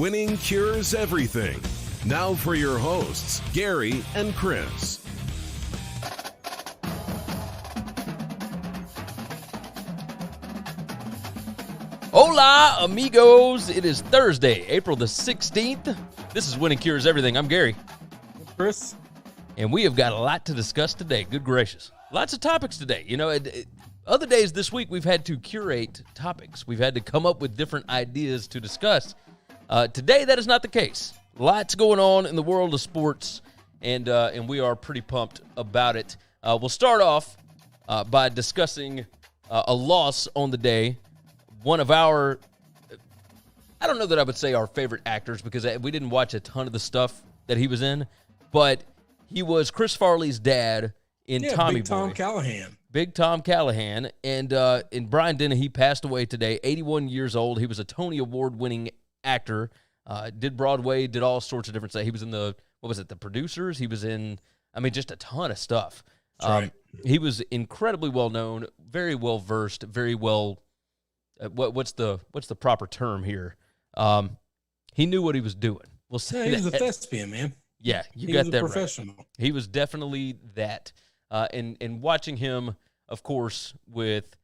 Winning cures everything. Now for your hosts, Gary and Chris. Hola, amigos. It is Thursday, April the 16th. This is Winning Cures Everything. I'm Gary. Chris. And we have got a lot to discuss today. Good gracious. Lots of topics today. You know, other days this week, we've had to curate topics. We've had to come up with different ideas to discuss. Today, that is not the case. Lots going on in the world of sports, and we are pretty pumped about it. We'll start off by discussing a loss on the day. One of our, I don't know that I would say our favorite actors, because we didn't watch a ton of the stuff that he was in, but he was Chris Farley's dad in Tommy Boy. Big Tom Callahan. Big Tom Callahan. And Brian Dennehy passed away today, 81 years old. He was a Tony Award-winning actor. Did Broadway, did all sorts of different stuff. He was in the Producers? He was in, just a ton of stuff. That's right. He was incredibly well-known, very well-versed, very well, what's the proper term here? He knew what he was doing. We'll say he was a thespian, man. Yeah, you got that right. He was a professional. He was definitely that. And watching him, of course, with,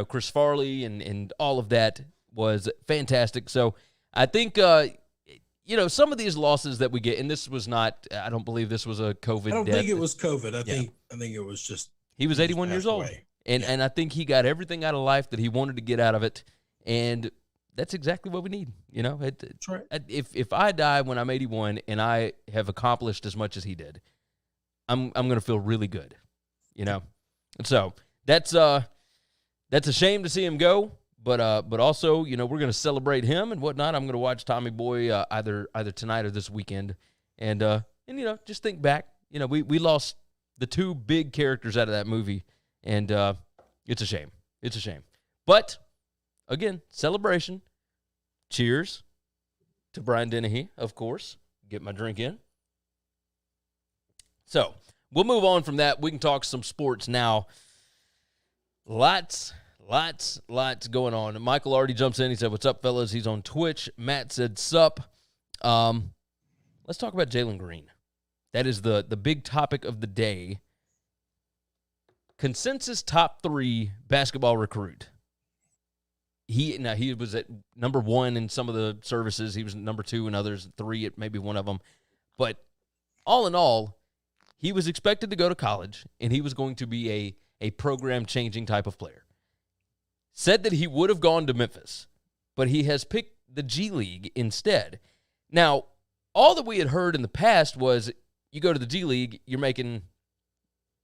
Chris Farley and all of that was fantastic. So I think, some of these losses that we get, and this was not, I don't believe this was a COVID I don't death. think it was COVID. I think it was just. He was 81 years old. And I think he got everything out of life that he wanted to get out of it. And that's exactly what we need. That's right. If I die when I'm 81 and I have accomplished as much as he did, I'm going to feel really good, And so that's a shame to see him go, but also, we're going to celebrate him and whatnot. I'm going to watch Tommy Boy either tonight or this weekend. And just think back, we lost the two big characters out of that movie, and it's a shame. It's a shame. But again, celebration. Cheers to Brian Dennehy, of course. Get my drink in. So, we'll move on from that. We can talk some sports now. Lots going on. Michael already jumps in. He said, "What's up, fellas?" He's on Twitch. Matt said, "Sup." Let's talk about Jalen Green. That is the big topic of the day. Consensus top 3 basketball recruit. He was at number 1 in some of the services. He was number 2 in others, 3 at maybe one of them. But all in all, he was expected to go to college, and he was going to be a program-changing type of player. Said that he would have gone to Memphis, but he has picked the G League instead. Now, all that we had heard in the past was you go to the G League, you're making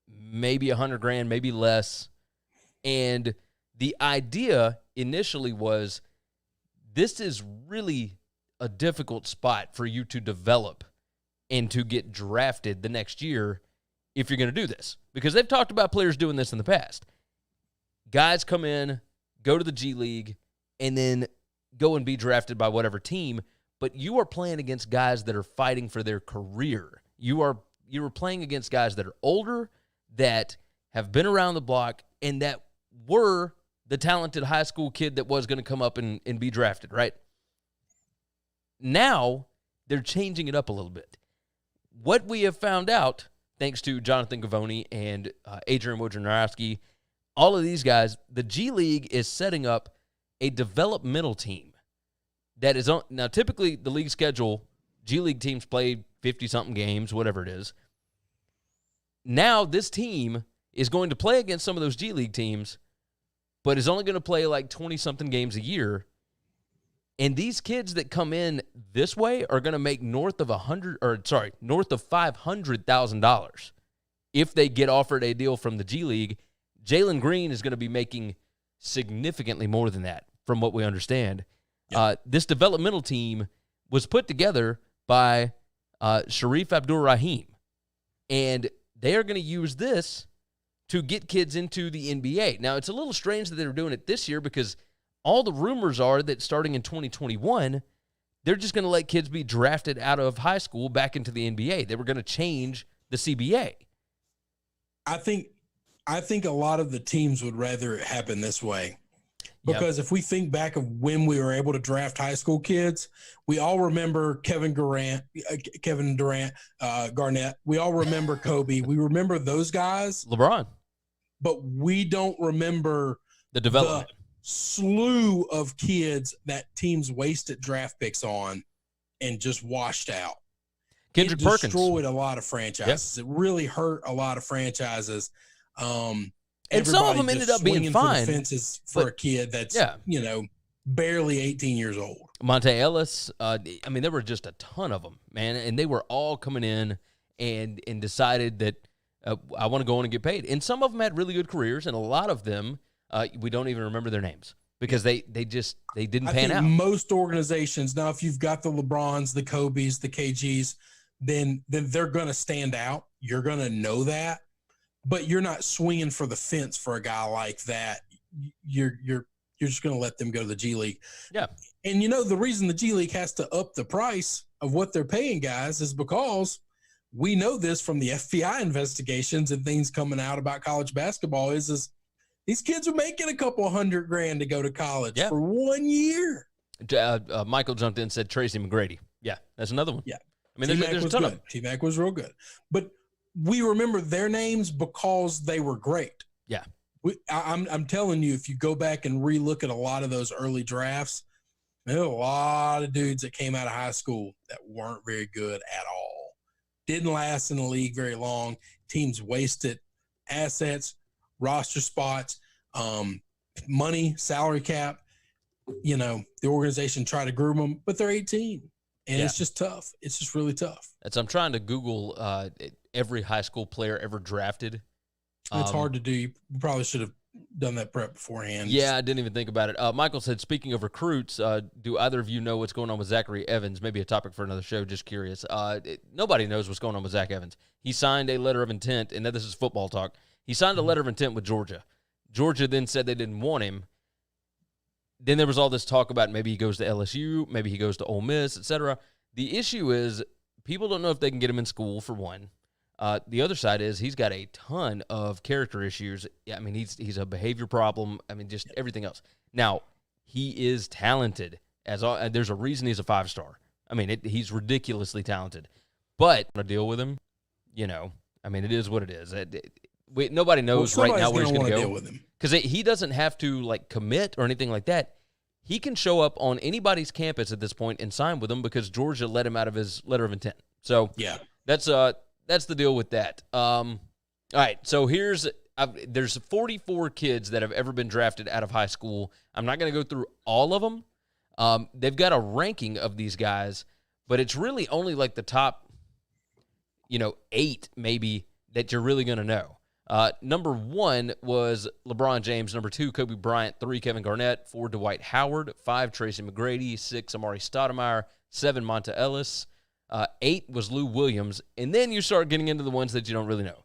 maybe $100,000, maybe less, and the idea initially was this is really a difficult spot for you to develop and to get drafted the next year if you're going to do this. Because they've talked about players doing this in the past. Guys come in, go to the G League, and then go and be drafted by whatever team, but you are playing against guys that are fighting for their career. You are playing against guys that are older, that have been around the block, and that were the talented high school kid that was going to come up and be drafted, right? Now, they're changing it up a little bit. What we have found out, thanks to Jonathan Gavoni and Adrian Wojnarowski, all of these guys, the G League is setting up a developmental team that is on. Now, typically, the league schedule, G League teams play 50-something games, whatever it is. Now, this team is going to play against some of those G League teams, but is only going to play like 20-something games a year. And these kids that come in this way are going to make north of $500,000 if they get offered a deal from the G League. Jalen Green is going to be making significantly more than that, from what we understand. Yep. This developmental team was put together by Sharif Abdur-Rahim, and they are going to use this to get kids into the NBA. Now, it's a little strange that they're doing it this year because all the rumors are that starting in 2021, they're just going to let kids be drafted out of high school back into the NBA. They were going to change the CBA. I think a lot of the teams would rather it happen this way. Because if we think back of when we were able to draft high school kids, we all remember Kevin Durant, Garnett. We all remember Kobe. We remember those guys. LeBron. But we don't remember the development. The slew of kids that teams wasted draft picks on and just washed out. Kendrick Perkins destroyed a lot of franchises. Yep. It really hurt a lot of franchises. And some of them ended up being fine. For the fences for a kid that's, barely 18 years old. Monte Ellis, there were just a ton of them, man, and they were all coming in and decided that I want to go in and get paid. And some of them had really good careers, and a lot of them we don't even remember their names because they didn't pan out. Most organizations now, if you've got the LeBrons, the Kobes, the KGs, then they're going to stand out. You're going to know that. But you're not swinging for the fence for a guy like that. You're just going to let them go to the G League. Yeah. And, the reason the G League has to up the price of what they're paying guys is because we know this from the FBI investigations and things coming out about college basketball is these kids are making a couple $100,000 to go to college for 1 year. Michael jumped in and said Tracy McGrady. Yeah, that's another one. Yeah. There's a ton of them. T-Mac was real good. But we remember their names because they were great. Yeah. I'm telling you, if you go back and relook at a lot of those early drafts, there are a lot of dudes that came out of high school that weren't very good at all. Didn't last in the league very long. Teams wasted assets, roster spots, money, salary cap. The organization tried to groom them, but they're 18. And it's just tough. It's just really tough. I'm trying to Google every high school player ever drafted. It's hard to do. You probably should have done that prep beforehand. Yeah, I didn't even think about it. Michael said, speaking of recruits, do either of you know what's going on with Zachary Evans? Maybe a topic for another show, just curious. Nobody knows what's going on with Zach Evans. He signed a letter of intent, and this is football talk. He signed a letter of intent with Georgia. Georgia then said they didn't want him. Then there was all this talk about maybe he goes to LSU, maybe he goes to Ole Miss, etc. The issue is people don't know if they can get him in school, for one. The other side is he's got a ton of character issues. He's a behavior problem. Just everything else. Now, he is talented. There's a reason he's a 5-star. He's ridiculously talented. But to deal with him, it is what it is. Nobody knows right now where he's going to go. Because he doesn't have to commit or anything like that. He can show up on anybody's campus at this point and sign with them because Georgia let him out of his letter of intent. So that's the deal with that. All right, so there's 44 kids that have ever been drafted out of high school. I'm not going to go through all of them. They've got a ranking of these guys, but it's really only the top, 8 maybe that you're really going to know. Number 1 was LeBron James. Number 2, Kobe Bryant. 3, Kevin Garnett. 4, Dwight Howard. 5, Tracy McGrady. 6, Amari Stoudemire. 7, Monta Ellis. 8 was Lou Williams. And then you start getting into the ones that you don't really know.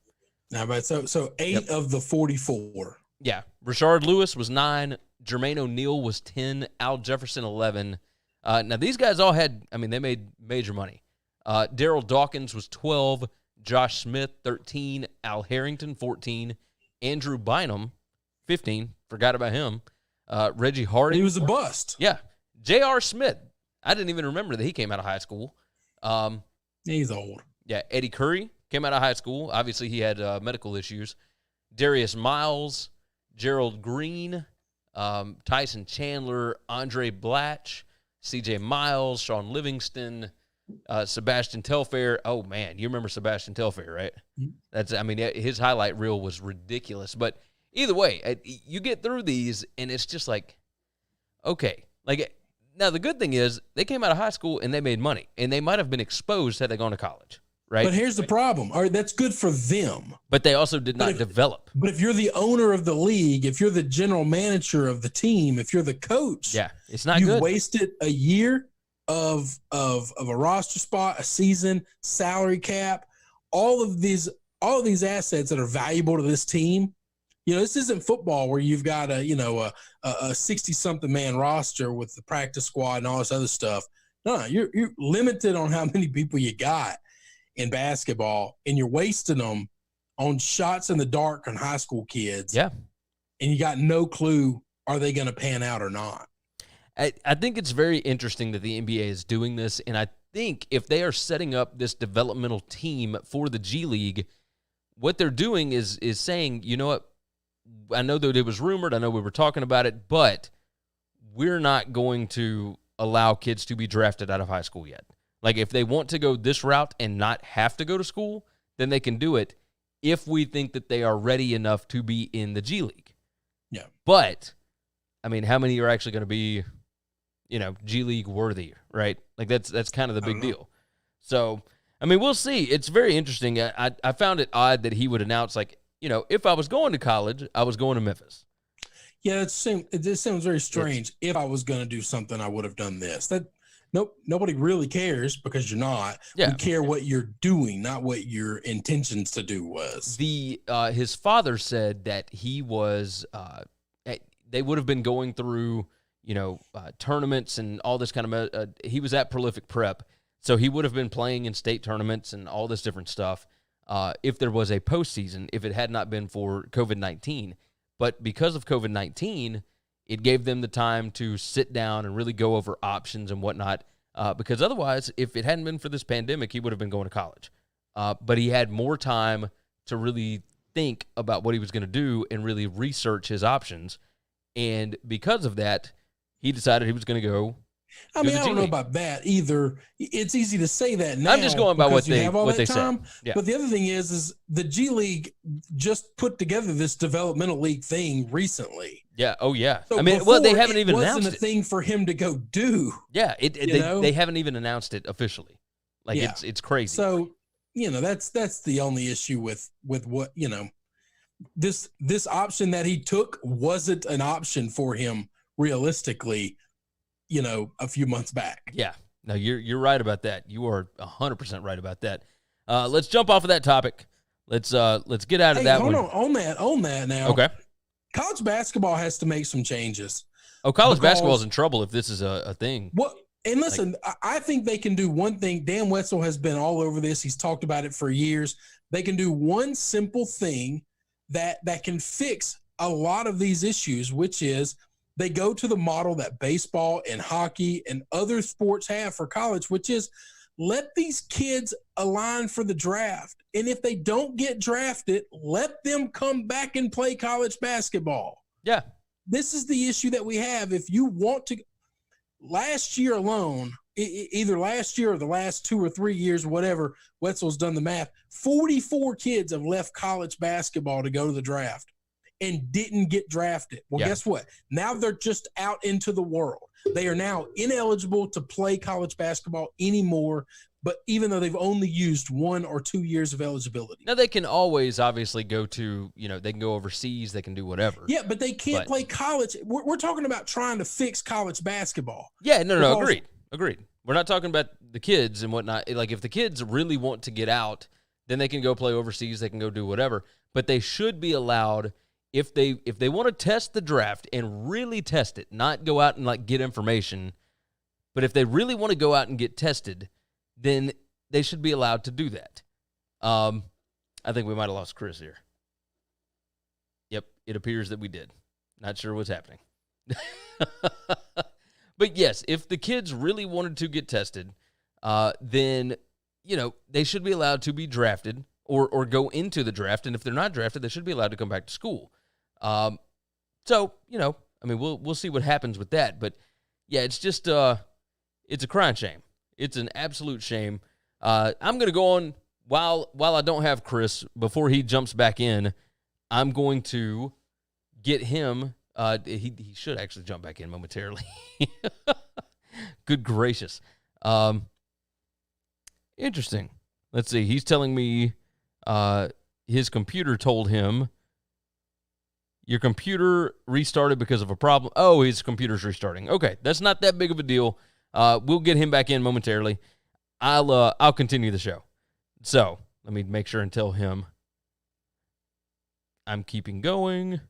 Now, but so 8 of the 44. Yeah. Rashard Lewis was 9. Jermaine O'Neal was 10. Al Jefferson, 11. Now, these guys all had, they made major money. Daryl Dawkins was 12. Josh Smith, 13. Al Harrington, 14. Andrew Bynum, 15. Forgot about him. Reggie Harding. He was a bust. Yeah. J.R. Smith. I didn't even remember that he came out of high school. He's old. Yeah. Eddie Curry came out of high school. Obviously, he had medical issues. Darius Miles, Gerald Green, Tyson Chandler, Andre Blatch, C.J. Miles, Sean Livingston, Sebastian Telfair. Oh, man, you remember Sebastian Telfair, right? Mm-hmm. His highlight reel was ridiculous. But either way, you get through these, and it's just okay. Now, the good thing is they came out of high school, and they made money, and they might have been exposed had they gone to college, right? But here's the problem. All right, that's good for them. But they also did not develop. But if you're the owner of the league, if you're the general manager of the team, if you're the coach, it's not good. You wasted a year of a roster spot, a season, salary cap, all of these assets that are valuable to this team. This isn't football where you've got a 60-something man roster with the practice squad and all this other stuff. No, you're limited on how many people you got in basketball, and you're wasting them on shots in the dark on high school kids. Yeah. And you got no clue are they going to pan out or not? I think it's very interesting that the NBA is doing this, and I think if they are setting up this developmental team for the G League, what they're doing is saying, you know what, I know that it was rumored, I know we were talking about it, but we're not going to allow kids to be drafted out of high school yet. Like, if they want to go this route and not have to go to school, then they can do it if we think that they are ready enough to be in the G League. Yeah. But, I mean, how many are actually going to be, G League worthy, right? Like, that's kind of the big deal. So, I mean, we'll see. It's very interesting. I found it odd that he would announce, like, if I was going to college, I was going to Memphis. Yeah, it just sounds very strange. If I was going to do something, I would have done this. Nope, nobody really cares because you're not. Yeah. We care what you're doing, not what your intentions to do was. His father said that he was they would have been going through, tournaments and all this kind of he was at Prolific Prep, so he would have been playing in state tournaments and all this different stuff if there was a postseason, if it had not been for COVID-19. But because of COVID-19, it gave them the time to sit down and really go over options and whatnot. Because otherwise, if it hadn't been for this pandemic, he would have been going to college. But he had more time to really think about what he was going to do and really research his options. And because of that, he decided he was going to go. I mean, I don't know about that either. It's easy to say that now. I'm just going by what they said. Yeah. But the other thing is the G League just put together this developmental league thing recently. Yeah. Oh, yeah. So I mean, well, they haven't even announced it. It wasn't a thing for him to go do. Yeah. They haven't even announced it officially. Like, yeah. It's crazy. So, that's the only issue with what, this option that he took wasn't an option for him realistically, a few months back. Yeah. No, you're right about that. You are 100% right about that. Let's jump off of that topic. Let's get out of that one. On that now. Okay. College basketball has to make some changes. Oh, college basketball's in trouble if this is a thing. What? And listen, I think they can do one thing. Dan Wetzel has been all over this. He's talked about it for years. They can do one simple thing that can fix a lot of these issues, which is they go to the model that baseball and hockey and other sports have for college, which is let these kids align for the draft. And if they don't get drafted, let them come back and play college basketball. Yeah. This is the issue that we have. If you want to – last year alone, either last year or the last 2 or 3 years, whatever, Wetzel's done the math, 44 kids have left college basketball to go to the draft and didn't get drafted. Well, Guess what? Now they're just out into the world. They are now ineligible to play college basketball anymore, but even though they've only used 1 or 2 years of eligibility. Now, they can always obviously go to, they can go overseas, they can do whatever. Yeah, but they can't play college. We're talking about trying to fix college basketball. Yeah, no, agreed. We're not talking about the kids and whatnot. Like, if the kids really want to get out, then they can go play overseas, they can go do whatever. But they should be allowed, if they want to test the draft and really test it, not go out and get information, but if they really want to go out and get tested, then they should be allowed to do that. I think we might have lost Chris here. Yep, it appears that we did. Not sure what's happening. But yes, if the kids really wanted to get tested, then, they should be allowed to be drafted or go into the draft. And if they're not drafted, they should be allowed to come back to school. So, we'll see what happens with that. But, yeah, it's just it's a crying shame. It's an absolute shame. I'm going to go on, while I don't have Chris, before he jumps back in, I'm going to get him. He should actually jump back in momentarily. Good gracious. Interesting. Let's see. He's telling me his computer told him, your computer restarted because of a problem. Oh, his computer's restarting. Okay, that's not that big of a deal. We'll get him back in momentarily. I'll continue the show. So let me make sure and tell him I'm keeping going.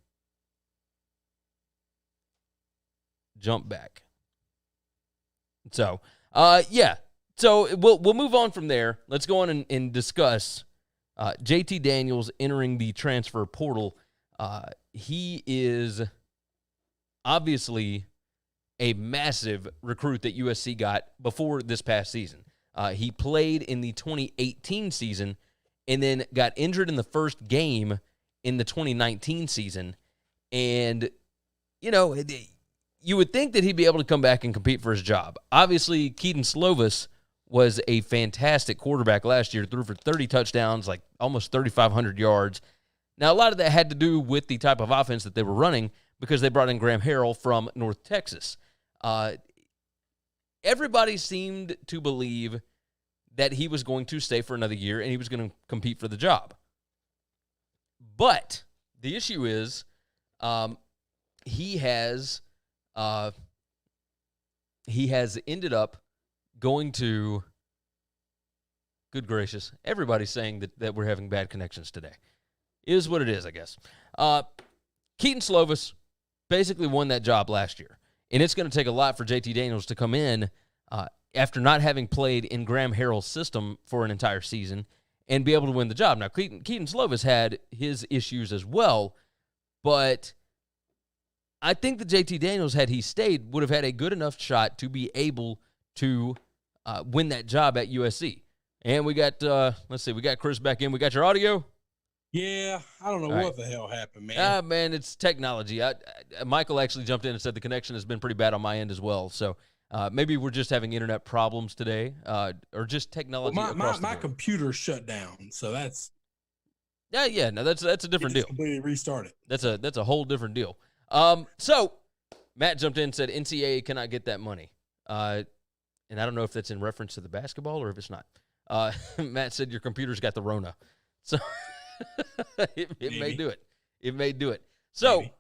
Jump back. So, yeah. So we'll move on from there. Let's go on and discuss JT Daniels entering the transfer portal. He is obviously a massive recruit that USC got before this past season. He played in the 2018 season and then got injured in the first game in the 2019 season. And, you know, you would think that he'd be able to come back and compete for his job. Obviously, Keaton Slovis was a fantastic quarterback last year, threw for 30 touchdowns, like almost 3,500 yards. Now, a lot of that had to do with the type of offense that they were running because they brought in Graham Harrell from North Texas. Everybody seemed to believe that he was going to stay for another year and he was going to compete for the job. But the issue is he has ended up going to, good gracious, everybody's saying that we're having bad connections today. Is what it is, I guess. Keaton Slovis basically won that job last year. And it's going to take a lot for JT Daniels to come in after not having played in Graham Harrell's system for an entire season and be able to win the job. Now, Keaton Slovis had his issues as well, but I think that JT Daniels, had he stayed, would have had a good enough shot to be able to win that job at USC. And we got, we got Chris back in. We got your audio? Yeah, I don't know All what right. the hell happened, man. Man, it's technology. Michael actually jumped in and said the connection has been pretty bad on my end as well. So maybe we're just having internet problems today, or just technology. Well, across my the board. computer shut down, so that's No, that's a different deal. Completely restarted. That's a whole different deal. So Matt jumped in and said NCAA cannot get that money, and I don't know if that's in reference to the basketball or if it's not. Matt said your computer's got the Rona, so. it may do it. It may do it. So, Maybe.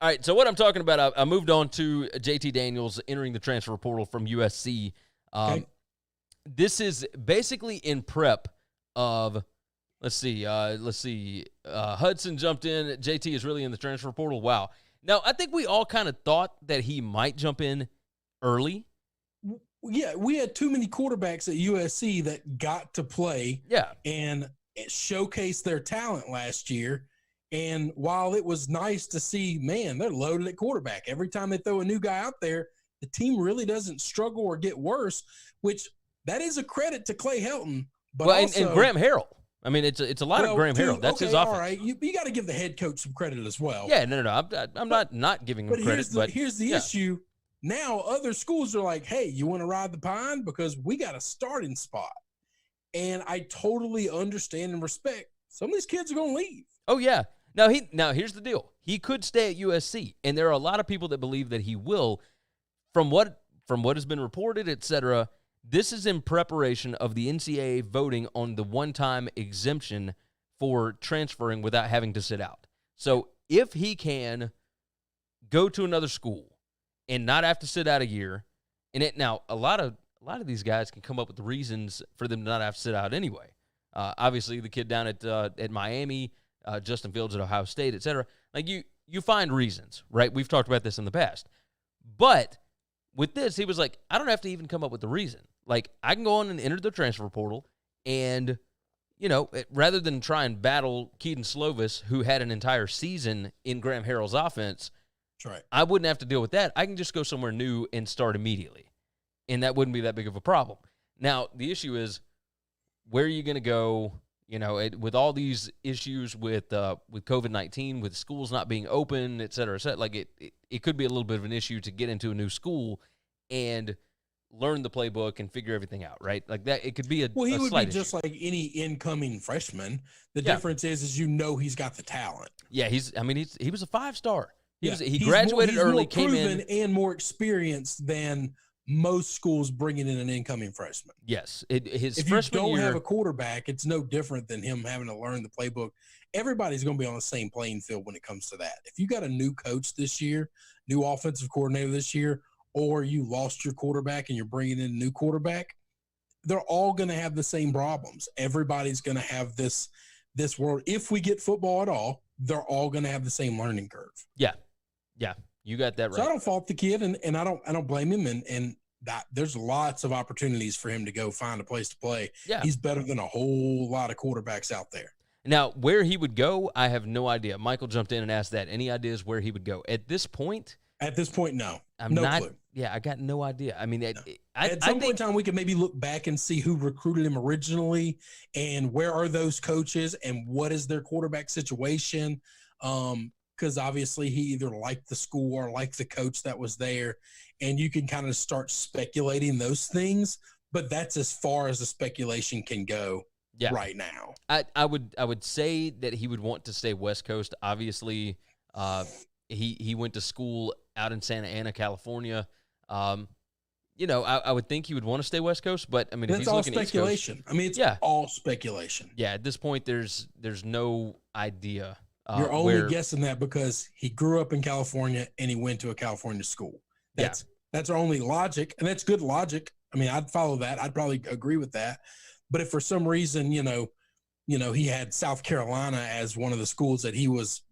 All right. So what I'm talking about, I moved on to JT Daniels entering the transfer portal from USC. Okay. This is basically in prep of, let's see. Hudson jumped in. JT is really in the transfer portal. Wow. Now, I think we all kind of thought that he might jump in early. Yeah, we had too many quarterbacks at USC that got to play. Yeah. And showcased their talent last year. And while it was nice to see, man, they're loaded at quarterback. Every time they throw a new guy out there, the team really doesn't struggle or get worse, which that is a credit to Clay Helton. But also, and Graham Harrell. I mean, it's a lot of Graham Harrell. That's his offense. All right, you got to give the head coach some credit as well. Yeah, no. I'm not giving him credit. Here's the issue. Now other schools are like, hey, you want to ride the pine? Because we got a starting spot. And I totally understand and respect some of these kids are going to leave. Oh, yeah. Now here's the deal. He could stay at USC, and there are a lot of people that believe that he will. From what has been reported, etc., this is in preparation of the NCAA voting on the one-time exemption for transferring without having to sit out. So if he can go to another school and not have to sit out a year, now a lot of these guys can come up with reasons for them to not have to sit out anyway. Obviously, the kid down at Miami, Justin Fields at Ohio State, et cetera. Like you find reasons, right? We've talked about this in the past. But with this, he was like, I don't have to even come up with the reason. Like, I can go on and enter the transfer portal, and, rather than try and battle Keaton Slovis, who had an entire season in Graham Harrell's offense, that's right. I wouldn't have to deal with that. I can just go somewhere new and start immediately. And that wouldn't be that big of a problem. Now, the issue is, where are you going to go? With all these issues with COVID-19, with schools not being open, et cetera, like it could be a little bit of an issue to get into a new school and learn the playbook and figure everything out, right? Like that, it could be a he would be just issue. like any incoming freshman. The difference is he's got the talent. Yeah, he was a 5-star. He He's graduated early, more came in and more experienced than most schools bringing in an incoming freshman. Yes, if you don't have a quarterback, it's no different than him having to learn the playbook. Everybody's going to be on the same playing field when it comes to that. If you got a new coach this year, new offensive coordinator this year, or you lost your quarterback and you're bringing in a new quarterback, they're all going to have the same problems. Everybody's going to have this world. If we get football at all, they're all going to have the same learning curve. Yeah, you got that right. So I don't fault the kid, and I don't blame him. And that there's lots of opportunities for him to go find a place to play. Yeah, he's better than a whole lot of quarterbacks out there. Now, where he would go, I have no idea. Michael jumped in and asked that. Any ideas where he would go? At this point, no. I'm no not. Clue. Yeah, I got no idea. I mean, At some point in time, we could maybe look back and see who recruited him originally and where are those coaches and what is their quarterback situation. Because obviously he either liked the school or liked the coach that was there. And you can kind of start speculating those things. But that's as far as the speculation can go right now. I would say that he would want to stay West Coast. Obviously, he went to school out in Santa Ana, California. I would think he would want to stay West Coast, but I mean, if he's all looking speculation. East Coast, it's all speculation. Yeah, at this point, there's no idea. You're only guessing that because he grew up in California and he went to a California school. That's our only logic, and that's good logic. I mean, I'd follow that. I'd probably agree with that. But if for some reason, he had South Carolina as one of the schools that he was,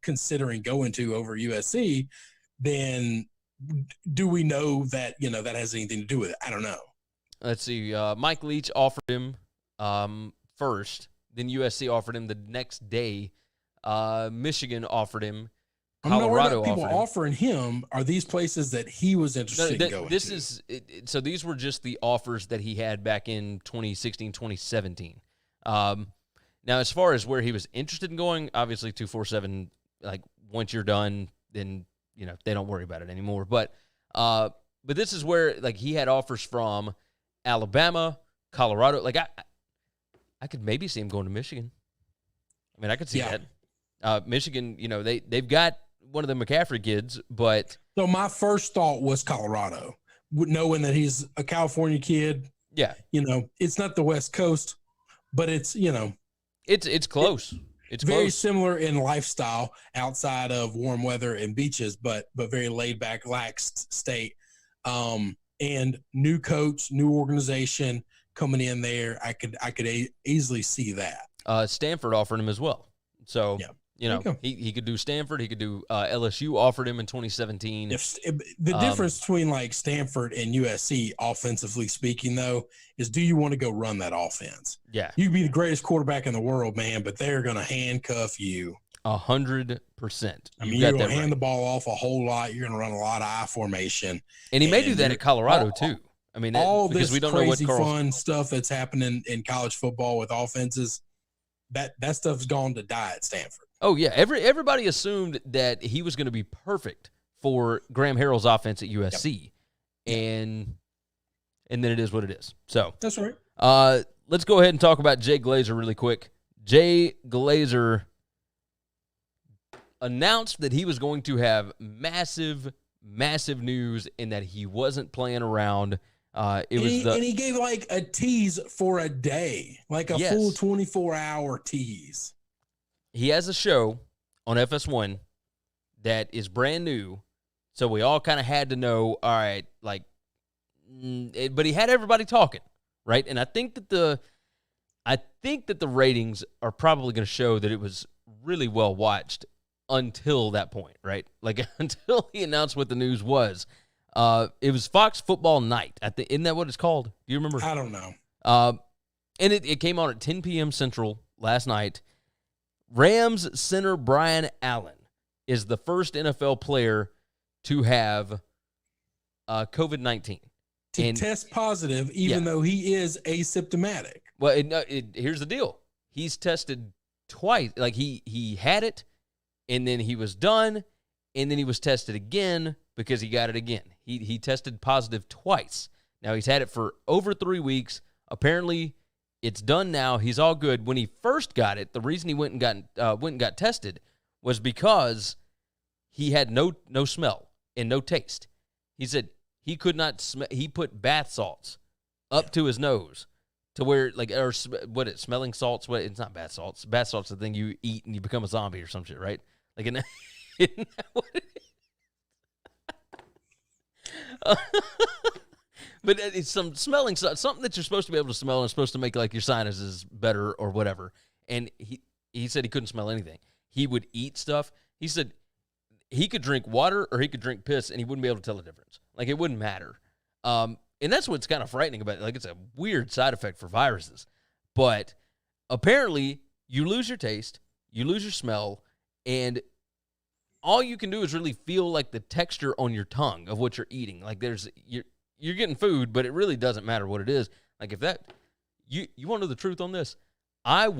considering going to over USC, then do we know that, that has anything to do with it? I don't know. Let's see. Mike Leach offered him first. Then USC offered him the next day. Michigan offered him. Colorado people offering him are these places that he was interested in going to. So these were just the offers that he had back in 2016, 2017. Now, as far as where he was interested in going, obviously 247, like once you're done, then they don't worry about it anymore. But this is where like he had offers from Alabama, Colorado. Like I could maybe see him going to Michigan. I mean, I could see that. Michigan, they've got one of the McCaffrey kids, but so my first thought was Colorado, knowing that he's a California kid. Yeah, it's not the West Coast, but it's it's close. It's very close. Similar in lifestyle outside of warm weather and beaches, but very laid back, lax state. And new coach, new organization coming in there. I could easily see that. Stanford offered him as well. So he could do Stanford. He could do LSU offered him in 2017. The difference between like Stanford and USC, offensively speaking, though, is do you want to go run that offense? Yeah. You can be the greatest quarterback in the world, man, but they're going to handcuff you. 100%. I mean, you're going to hand the ball off a whole lot. You're going to run a lot of I formation. And he may do that at Colorado, too. I mean, because we don't know what Carl's fun stuff that's happening in college football with offenses, that stuff's gone to die at Stanford. Oh, yeah. Everybody assumed that he was going to be perfect for Graham Harrell's offense at USC. Yep. And then it is what it is. So that's right. Let's go ahead and talk about Jay Glazer really quick. Jay Glazer announced that he was going to have massive news and that he wasn't playing around. And he gave like a tease for a day, like a full 24-hour tease. He has a show on FS1 that is brand new, so we all kind of had to know, all right, like, but he had everybody talking, right? And I think that the ratings are probably going to show that it was really well watched until that point, right? Like until he announced what the news was. It was Fox Football Night. Isn't that what it's called? Do you remember? I don't know. And it came on at 10 p.m. Central last night. Rams center Brian Allen is the first NFL player to have COVID-19. To test positive, even though he is asymptomatic. Well, here's the deal. He's tested twice. Like, he had it, and then he was done, and then he was tested again because he got it again. He tested positive twice. Now, he's had it for over 3 weeks. Apparently, it's done now. He's all good. When he first got it, the reason he went and got tested was because he had no smell and no taste. He said he could not smell. He put bath salts up to his nose to where, like, or smelling salts? What? It's not bath salts. Bath salts are the thing you eat and you become a zombie or some shit, right? Like, isn't that what it is? But it's some smelling, something that you're supposed to be able to smell and it's supposed to make like your sinuses better or whatever. And he said he couldn't smell anything. He would eat stuff. He said he could drink water or he could drink piss and he wouldn't be able to tell the difference. Like, it wouldn't matter. And that's what's kind of frightening about it. Like, it's a weird side effect for viruses. But apparently you lose your taste, you lose your smell, and all you can do is really feel like the texture on your tongue of what you're eating. Like you're getting food, but it really doesn't matter what it is. Like if that, you want to know the truth on this? I'd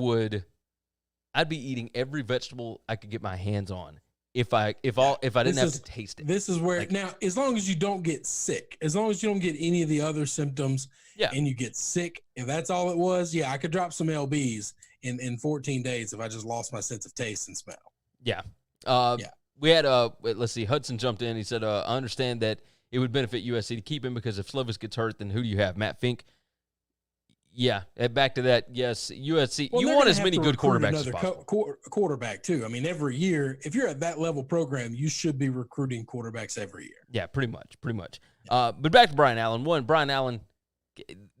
be eating every vegetable I could get my hands on if I didn't have to taste it. This is where now, as long as you don't get sick, as long as you don't get any of the other symptoms, and you get sick, if that's all it was, I could drop some lbs in 14 days if I just lost my sense of taste and smell. We had let's see, Hudson jumped in. He said, I understand that it would benefit USC to keep him because if Slovis gets hurt, then who do you have? Matt Fink? Yeah, back to that. Yes, USC. Well, you want as many good quarterbacks as possible. Quarterback too. I mean, every year, if you're at that level program, you should be recruiting quarterbacks every year. Yeah, pretty much. But back to Brian Allen. Brian Allen.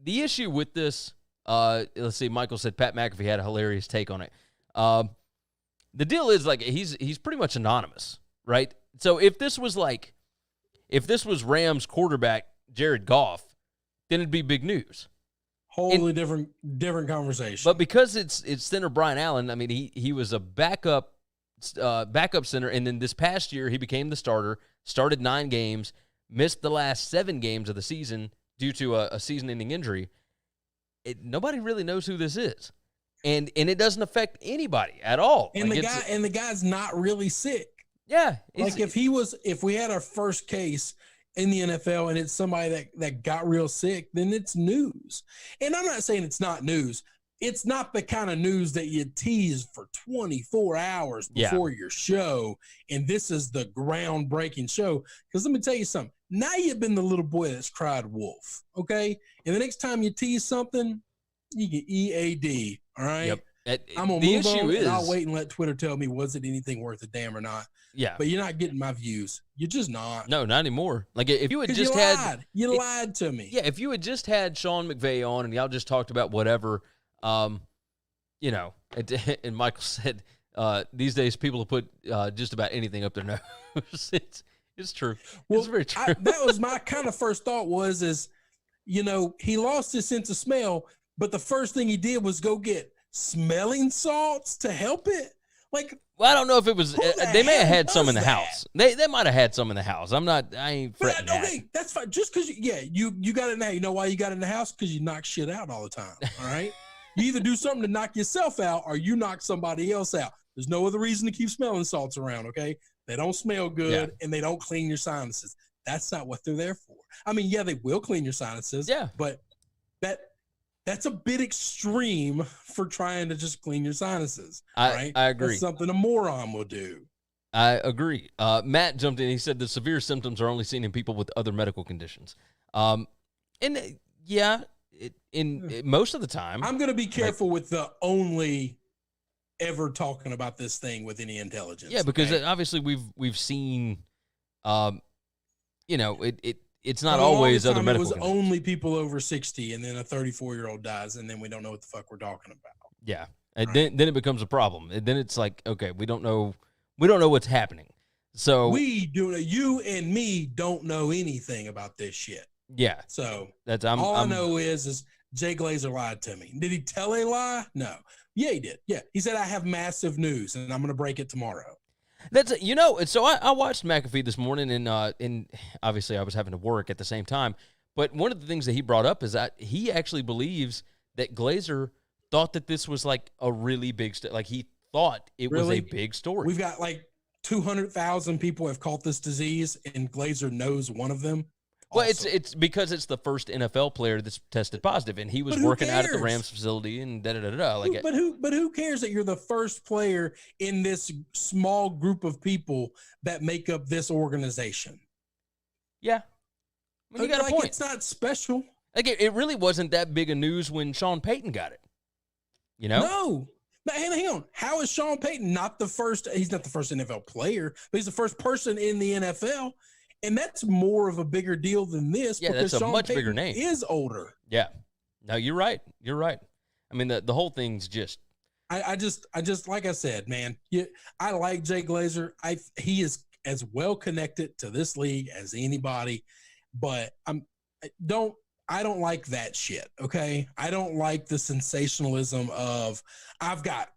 The issue with this, let's see. Michael said Pat McAfee had a hilarious take on it. The deal is like he's pretty much anonymous, right? So if this was Rams quarterback Jared Goff, then it'd be big news. Wholly different conversation. But because it's center Brian Allen, I mean he was a backup center, and then this past year he became the starter, started 9 games, missed the last 7 games of the season due to a season-ending injury. Nobody really knows who this is. And it doesn't affect anybody at all. And the guy's not really sick. Yeah. Like if we had our first case in the NFL and it's somebody that got real sick, then it's news. And I'm not saying it's not news. It's not the kind of news that you tease for 24 hours before your show. And this is the groundbreaking show. Because let me tell you something. Now you've been the little boy that's cried wolf. Okay. And the next time you tease something, you get EAD. All right. Yep. I'm going to move on and I'll wait and let Twitter tell me, was it anything worth a damn or not? Yeah. But you're not getting my views. You're just not. No, not anymore. Like if you had just you lied to me. Yeah. If you had just had Sean McVay on and y'all just talked about whatever, and Michael said, these days people put just about anything up their nose. It's true. Well, it's very true. That was my kind of first thought he lost his sense of smell, but the first thing he did was go get smelling salts to help it. Like, well, I don't know if it was. They may have had some in the house. They might have had some in the house. I ain't fretting that. Okay, that's fine. Just because you got it now. You know why you got it in the house? Because you knock shit out all the time. All right. You either do something to knock yourself out or you knock somebody else out. There's no other reason to keep smelling salts around. Okay. They don't smell good and they don't clean your sinuses. That's not what they're there for. I mean, they will clean your sinuses. Yeah. But that's a bit extreme for trying to just clean your sinuses. Right? I agree. That's something a moron will do. I agree. Matt jumped in. He said the severe symptoms are only seen in people with other medical conditions. Most of the time. I'm going to be careful with the only ever talking about this thing with any intelligence. Yeah, because obviously we've seen, it's not always other medical conditions. It was only people over 60, and then a 34-year-old dies, and then we don't know what the fuck we're talking about. Yeah, and then it becomes a problem. And then it's like, okay, we don't know what's happening. So you and me don't know anything about this shit. Yeah. So that's all I know is Jay Glazer lied to me. Did he tell a lie? No. Yeah, he did. Yeah, he said I have massive news, and I'm going to break it tomorrow. That's so I watched McAfee this morning, and obviously I was having to work at the same time. But one of the things that he brought up is that he actually believes that Glazer thought that this was like a really big like he thought it was a big story. We've got like 200,000 people have caught this disease, and Glazer knows one of them. Well, it's because it's the first NFL player that's tested positive, and he was working out at the Rams facility and da-da-da-da. But who cares that you're the first player in this small group of people that make up this organization? Yeah. I mean, you got a point. It's not special. Like it really wasn't that big a news when Sean Payton got it. No. But hang on. How is Sean Payton not the first? He's not the first NFL player, but he's the first person in the NFL. And that's more of a bigger deal than this. Yeah, because that's a Sean much Payton bigger name. Is older. Yeah. No, you're right. You're right. I mean, the whole thing's just. I just like I said, man. I like Jay Glazer. He is as well connected to this league as anybody, but I don't like that shit. Okay, I don't like the sensationalism of I've got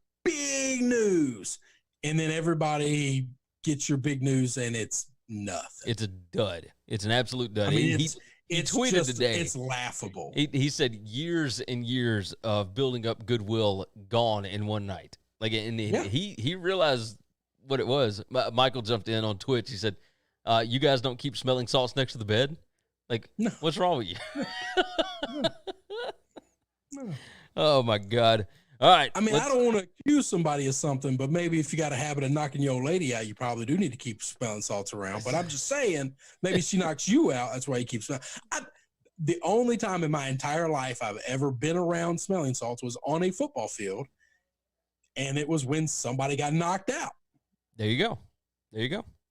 big news. And then everybody gets your big news, and it's nothing. It's a dud. It's an absolute dud. I mean, he tweeted today. It's laughable. He said years and years of building up goodwill gone in one night. Like, and he realized what it was. Michael jumped in on Twitch. He said, "You guys don't keep smelling salts next to the bed? Like, no. What's wrong with you?" No. Oh my God! All right. I mean, I don't want to accuse somebody of something, but maybe if you got a habit of knocking your old lady out, you probably do need to keep smelling salts around. But I'm just saying, maybe she knocks you out. That's why you keep smelling. The only time in my entire life I've ever been around smelling salts was on a football field, and it was when somebody got knocked out. There you go.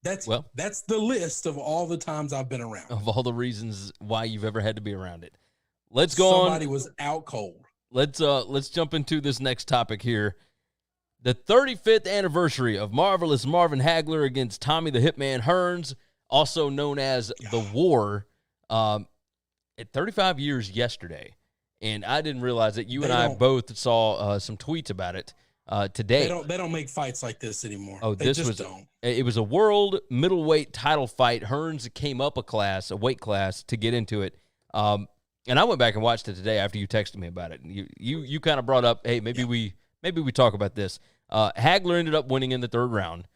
That's the list of all the times I've been around. Of all the reasons why you've ever had to be around it. Let's go on. Somebody was out cold. Let's jump into this next topic here. The 35th anniversary of Marvelous Marvin Hagler against Tommy the Hitman Hearns, also known as The War, at 35 years yesterday. And I didn't realize that you and I both saw some tweets about it today. They don't make fights like this anymore. Oh, they just don't. It was a world middleweight title fight. Hearns came up a weight class to get into it. And I went back and watched it today after you texted me about it. And you kind of brought up, hey, maybe we talk about this. Hagler ended up winning in the third round,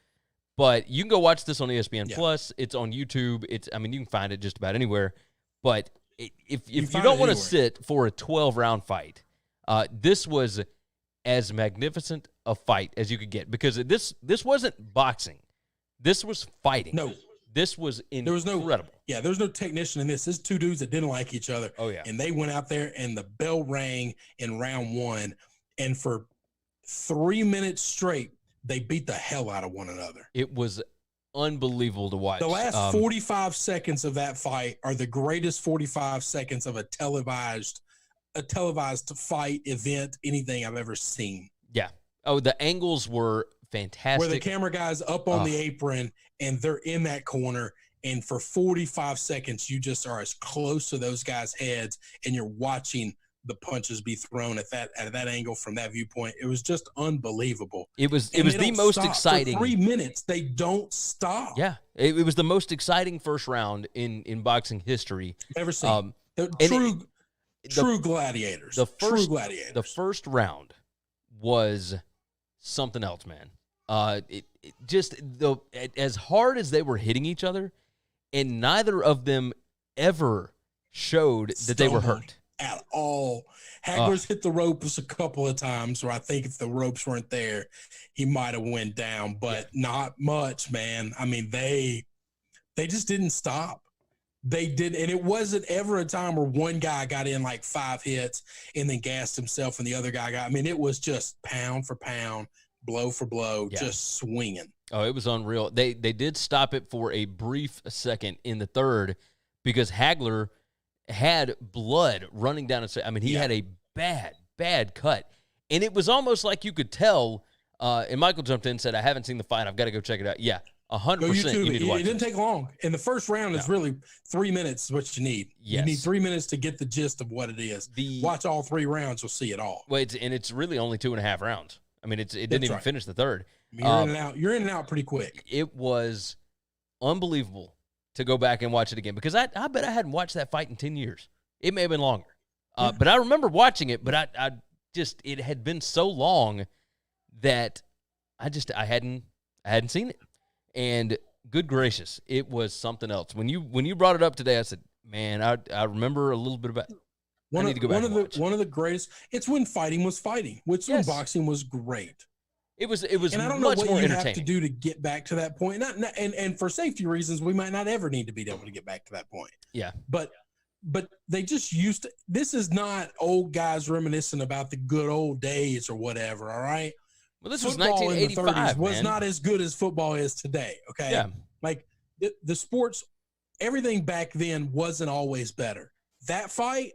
but you can go watch this on ESPN Plus. It's on YouTube. You can find it just about anywhere. But if you don't want to sit for a 12-round fight, this was as magnificent a fight as you could get, because this wasn't boxing. This was fighting. No. This was incredible. There's no technician in this. This is two dudes that didn't like each other. Oh, yeah. And they went out there, and the bell rang in round one. And for 3 minutes straight, they beat the hell out of one another. It was unbelievable to watch. The last 45 seconds of that fight are the greatest 45 seconds of a televised fight event, anything I've ever seen. Yeah. Oh, the angles were fantastic. Where the camera guy's up on the apron and they're in that corner, and for 45 seconds you just are as close to those guys' heads, and you're watching the punches be thrown at that angle from that viewpoint. It was just unbelievable. It was the most exciting. For 3 minutes they don't stop. Yeah. It was the most exciting first round in boxing history. Never seen. True gladiators. True gladiators. The first round was something else, man. As hard as they were hitting each other, and neither of them ever showed that they were hurt at all. Hagler's hit the ropes a couple of times where I think if the ropes weren't there, he might have went down, but not much, man. I mean, they just didn't stop. They did, and it wasn't ever a time where one guy got in like 5 hits and then gassed himself, and the other guy got. I mean, it was just pound for pound, blow for blow, just swinging. Oh, it was unreal. They did stop it for a brief second in the third because Hagler had blood running down his face. I mean, he had a bad cut, and it was almost like you could tell. And Michael jumped in and said, "I haven't seen the fight. I've got to go check it out." Yeah. 100%. You need to watch it. It didn't take long. In the first round, it's really 3 minutes is what you need. Yes. You need 3 minutes to get the gist of what it is. Watch all 3 rounds, you'll see it all. Well, it's really only 2.5 rounds. I mean, it didn't even finish the third. You're in and out pretty quick. It was unbelievable to go back and watch it again, because I bet I hadn't watched that fight in 10 years. It may have been longer. But I remember watching it, but I it had been so long that I hadn't seen it. And good gracious, it was something else. When you brought it up today, I said, man, I remember a little bit about it. I need to go back and watch. One of the greatest. It's when fighting was fighting, which when boxing was great. It was and I don't much know what more you entertaining. have to do to get back to that point. And for safety reasons, we might not ever need to be able to get back to that point. Yeah. But they just used to. This is not old guys reminiscing about the good old days or whatever. All right. Well, this was 1985, was not as good as football is today, okay? Yeah. Like, the sports, everything back then wasn't always better. That fight,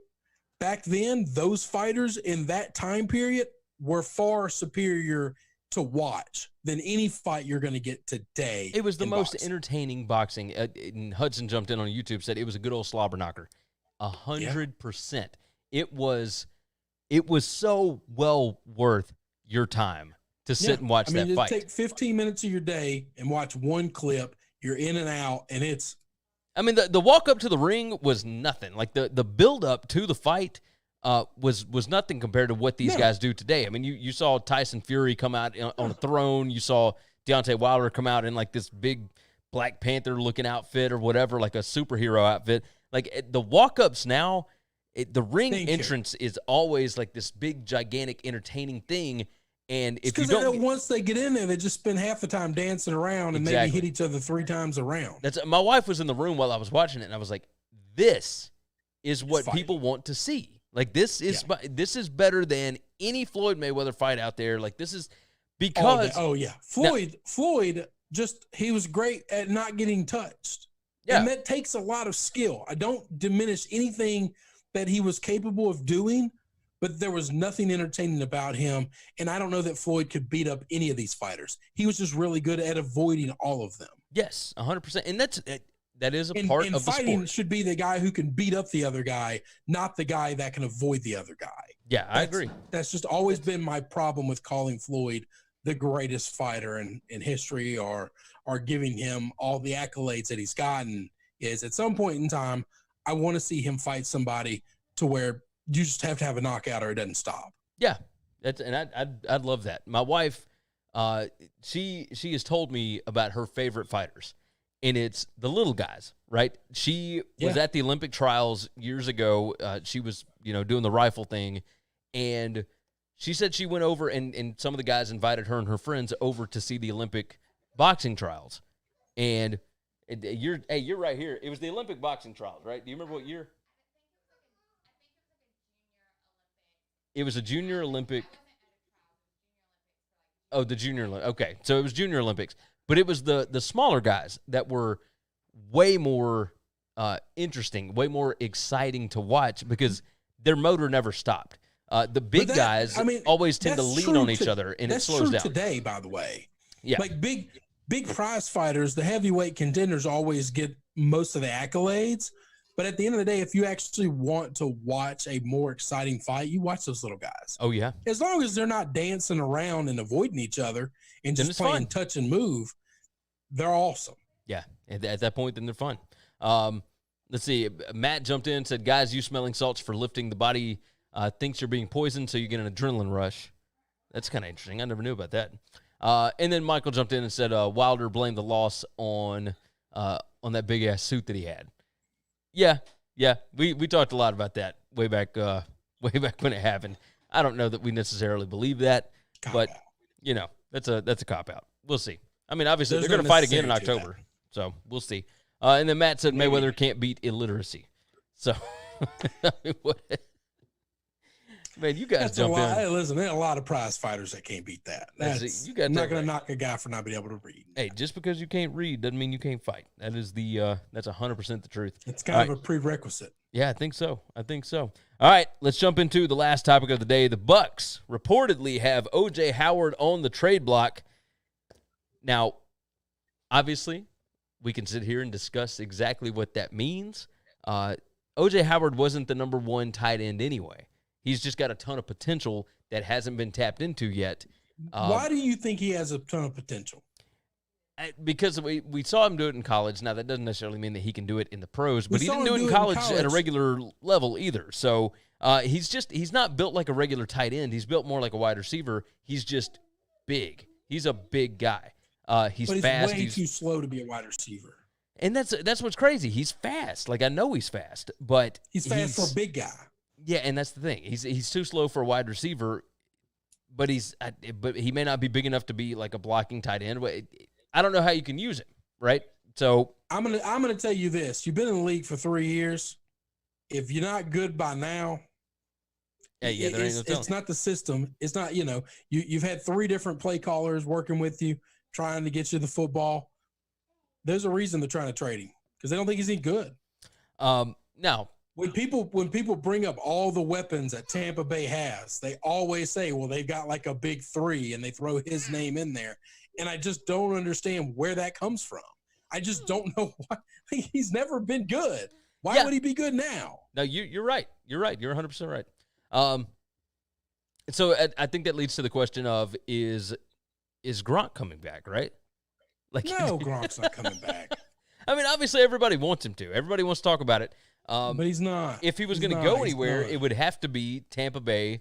back then, those fighters in that time period were far superior to watch than any fight you're going to get today. It was the most entertaining boxing. And Hudson jumped in on YouTube, said it was a good old slobber knocker. 100%. It was so well worth your time to sit and watch that just fight. Take 15 minutes of your day and watch one clip. You're in and out, and it's. I mean, the walk up to the ring was nothing. Like the build up to the fight was nothing compared to what these guys do today. I mean, you saw Tyson Fury come out on a throne. You saw Deontay Wilder come out in like this big Black Panther looking outfit or whatever, like a superhero outfit. Like the walk ups now, the ring entrance is always like this big, gigantic, entertaining thing. And if you don't, once they get in there, they just spend half the time dancing around and maybe hit each other 3 times around. My wife was in the room while I was watching it, and I was like, "This is what people want to see. Like this is better than any Floyd Mayweather fight out there. Like this is because Floyd just he was great at not getting touched. Yeah, and that takes a lot of skill. I don't diminish anything that he was capable of doing." But there was nothing entertaining about him, and I don't know that Floyd could beat up any of these fighters. He was just really good at avoiding all of them. Yes, 100%, and that is a part of the sport. Fighting should be the guy who can beat up the other guy, not the guy that can avoid the other guy. Yeah, I agree. That's just always been my problem with calling Floyd the greatest fighter in history, or giving him all the accolades that he's gotten. Is at some point in time, I want to see him fight somebody to where you just have to have a knockout or it doesn't stop. Yeah, I'd love that. My wife, she has told me about her favorite fighters, and it's the little guys, right? She was at the Olympic trials years ago. She was, doing the rifle thing, and she said she went over and some of the guys invited her and her friends over to see the Olympic boxing trials. And you're right here. It was the Olympic boxing trials, right? Do you remember what year? It was a Junior Olympic. Oh, the Junior Olympics. Okay, so it was Junior Olympics. But it was the smaller guys that were way more interesting, way more exciting to watch because their motor never stopped. The big guys always tend to lean on each other, and it slows down. That's true today, by the way. Yeah. Like big prize fighters, the heavyweight contenders always get most of the accolades. But at the end of the day, if you actually want to watch a more exciting fight, you watch those little guys. Oh, yeah. As long as they're not dancing around and avoiding each other and just playing touch and move, they're awesome. Yeah. At that point, then they're fun. Let's see. Matt jumped in and said, guys, use smelling salts for lifting. The body thinks you're being poisoned, so you get an adrenaline rush. That's kind of interesting. I never knew about that. And then Michael jumped in and said Wilder blamed the loss on that big-ass suit that he had. Yeah. We talked a lot about that way back when it happened. I don't know that we necessarily believe that, but that's a cop out. We'll see. I mean, obviously they're going to fight again in October, so we'll see. And then Matt said Mayweather can't beat illiteracy. So, man, you guys jump in. Hey, listen, there are a lot of prize fighters that can't beat that. I'm not going to knock a guy for not being able to read. Hey, just because you can't read doesn't mean you can't fight. That is that's 100% the truth. It's kind of a prerequisite. Yeah, I think so. All right, let's jump into the last topic of the day. The Bucks reportedly have O.J. Howard on the trade block. Now, obviously, we can sit here and discuss exactly what that means. O.J. Howard wasn't the number one tight end anyway. He's just got a ton of potential that hasn't been tapped into yet. Why do you think he has a ton of potential? Because we saw him do it in college. Now, that doesn't necessarily mean that he can do it in the pros, but he didn't do it in college at a regular level either. So he's not built like a regular tight end. He's built more like a wide receiver. He's just big. He's a big guy. He's fast. Way too slow to be a wide receiver. And that's what's crazy. He's fast. Like, I know he's fast, but he's fast for a big guy. Yeah, and that's the thing. He's too slow for a wide receiver, but he may not be big enough to be like a blocking tight end. I don't know how you can use him, right? So I'm gonna tell you this: you've been in the league for 3 years. If you're not good by now, it's not the system. It's not you've had 3 different play callers working with you, trying to get you the football. There's a reason they're trying to trade him because they don't think he's any good. Now. When people bring up all the weapons that Tampa Bay has, they always say, well, they've got like a big 3, and they throw his name in there. And I just don't understand where that comes from. I just don't know why. He's never been good. Why would he be good now? No, you're right. You're 100% right. So I think that leads to the question of, is is Gronk coming back, right? Like, No, Gronk's not coming back. I mean, obviously everybody wants him to. Everybody wants to talk about it. But he's not. If he was going to go anywhere, it would have to be Tampa Bay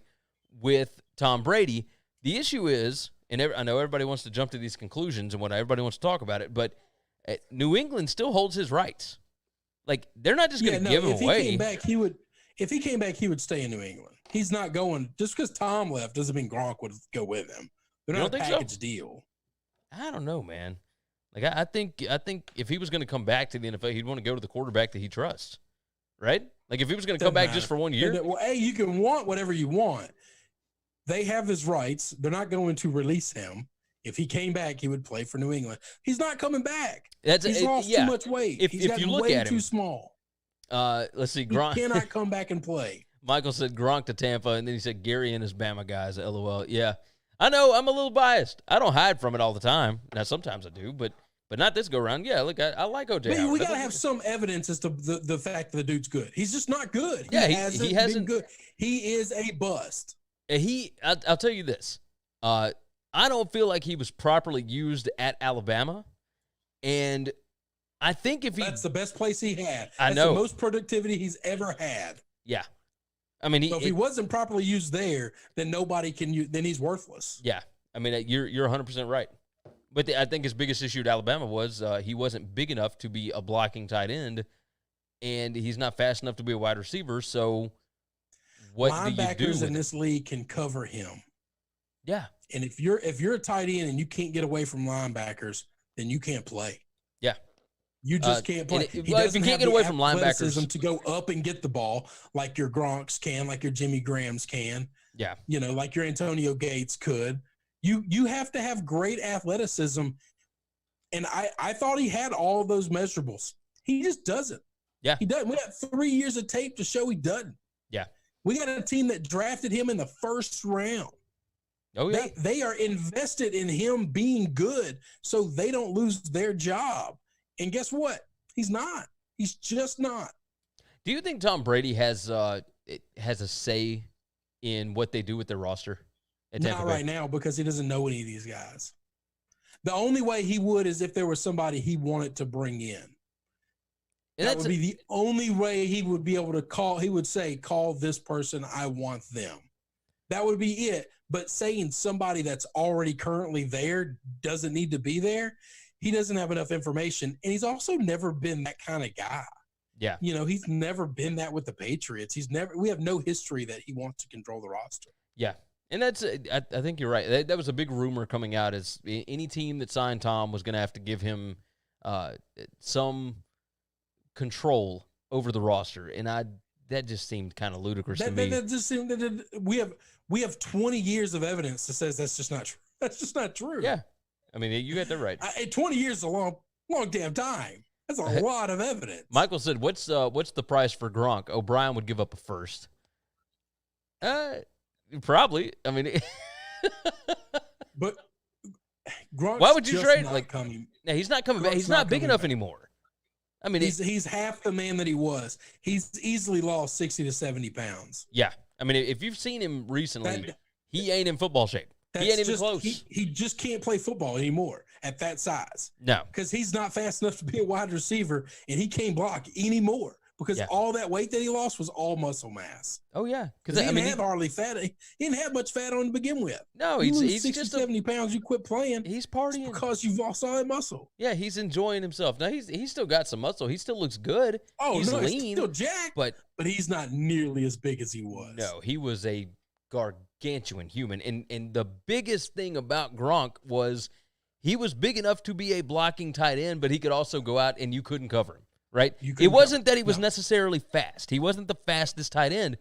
with Tom Brady. The issue is, and I know everybody wants to jump to these conclusions and everybody wants to talk about it, but New England still holds his rights. Like, they're not just going to give him away. If he came back, he would stay in New England. He's not going. Just because Tom left doesn't mean Gronk would go with him. They're not a package deal. I don't know, man. Like, I think if he was going to come back to the NFL, he'd want to go to the quarterback that he trusts, right? Like, if he was going to come back just for 1 year. Well, hey, you can want whatever you want. They have his rights. They're not going to release him. If he came back, he would play for New England. He's not coming back. He's lost too much weight. He's gotten way too small. Let's see. Gronk he cannot come back and play. Michael said Gronk to Tampa, and then he said Gary and his Bama guys. LOL. Yeah, I know. I'm a little biased. I don't hide from it all the time. Now, sometimes I do, but not this go around. Yeah, look, I like O.J. Howard. We got to have some evidence as to the fact that the dude's good. He's just not good. He hasn't been good. He is a bust. I'll tell you this. I don't feel like he was properly used at Alabama, and I think that's the best place he had. I know. The most productivity he's ever had. Yeah. I mean, if he wasn't properly used there, then nobody can use. Then he's worthless. Yeah, I mean, you're 100% right. But I think his biggest issue at Alabama was he wasn't big enough to be a blocking tight end, and he's not fast enough to be a wide receiver. So, what do you do? Linebackers in this league can cover him. Yeah, and if you're a tight end and you can't get away from linebackers, then you can't play. Yeah. You just can't play. If you can't get away from linebackers, to go up and get the ball like your Gronks can, like your Jimmy Grahams can. Yeah, like your Antonio Gates could. You have to have great athleticism, and I thought he had all of those measurables. He just doesn't. Yeah, he doesn't. We got 3 years of tape to show he doesn't. Yeah, we got a team that drafted him in the first round. Oh yeah, they are invested in him being good, so they don't lose their job. And guess what? He's not. He's just not. Do you think Tom Brady has a say in what they do with their roster? Not right now, because he doesn't know any of these guys. The only way he would is if there was somebody he wanted to bring in. And that would be the only way he would be able to call. He would say, call this person. I want them. That would be it. But saying somebody that's already currently there doesn't need to be there, he doesn't have enough information. And he's also never been that kind of guy. Yeah. He's never been that with the Patriots. We have no history that he wants to control the roster. Yeah. And that's, I think you're right. That was a big rumor coming out, is any team that signed Tom was going to have to give him some control over the roster. And that just seemed kind of ludicrous to me. That just seemed that we have 20 years of evidence that says that's just not true. That's just not true. Yeah. I mean, you got that right. 20 years is a long damn time. That's a lot of evidence. Michael said, what's the price for Gronk? O'Brien would give up a first. Probably. I mean, but Gronk's why would you trade? Coming. No, he's not coming back. He's not big enough anymore. I mean, he's half the man that he was. He's easily lost 60 to 70 pounds. Yeah. I mean, if you've seen him recently, he ain't in football shape. He ain't even close. He just can't play football anymore at that size. No. Because he's not fast enough to be a wide receiver, and he can't block anymore. Because all that weight that he lost was all muscle mass. Oh, yeah. Because he didn't have hardly fat. He didn't have much fat on to begin with. No, he's 60, just 70 pounds, you quit playing. He's partying. Because you've lost all that muscle. Yeah, he's enjoying himself. Now, he's still got some muscle. He still looks good. Oh, he's lean. He's still jacked. But he's not nearly as big as he was. No, he was a gargantuan human. And the biggest thing about Gronk was he was big enough to be a blocking tight end, but he could also go out and you couldn't cover him. Right? It wasn't that he was necessarily fast. He wasn't the fastest tight end,